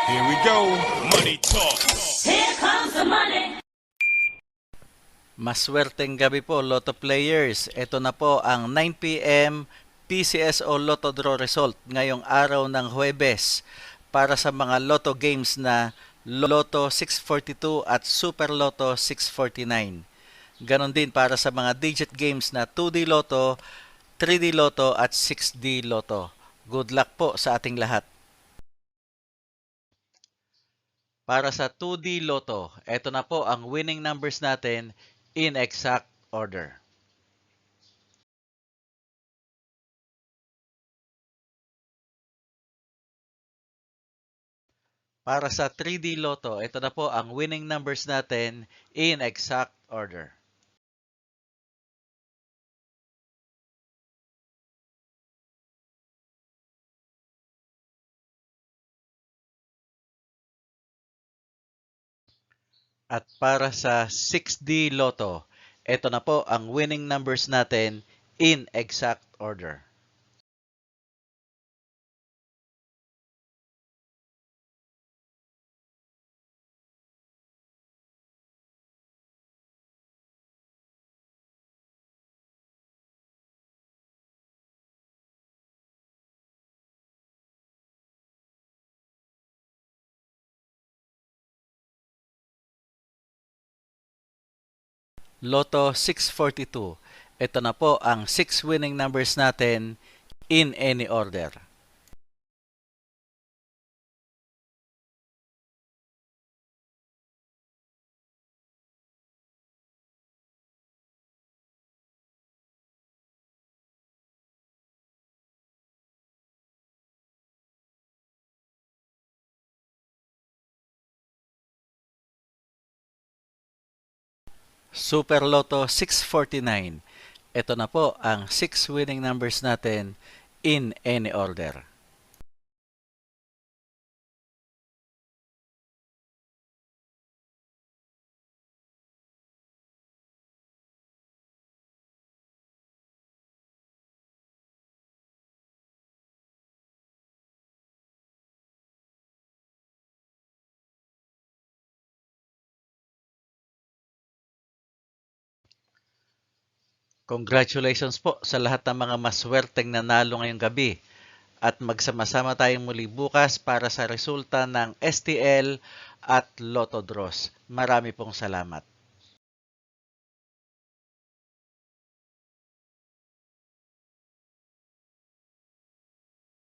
Here we go. Money talk. Here comes the money. Maswerteng gabi po, Lotto players. Ito na po ang 9 p.m. PCSO Lotto Draw result ngayong araw ng Huwebes para sa mga Lotto games na Lotto 642 at Super Lotto 649. Ganon din para sa mga digit games na 2D Lotto, 3D Lotto at 6D Lotto. Good luck po sa ating lahat. Para sa 2D Lotto, ito na po ang winning numbers natin in exact order. Para sa 3D Lotto, ito na po ang winning numbers natin in exact order. At para sa 6D Lotto, ito na po ang winning numbers natin in exact order. Lotto 642. Ito na po ang 6 winning numbers natin in any order. Super Lotto 649. Ito na po ang 6 winning numbers natin in any order. Congratulations po sa lahat ng mga maswerteng nanalo ngayong gabi. At magsama-sama tayong muli bukas para sa resulta ng STL at Lotto Draws. Marami pong salamat.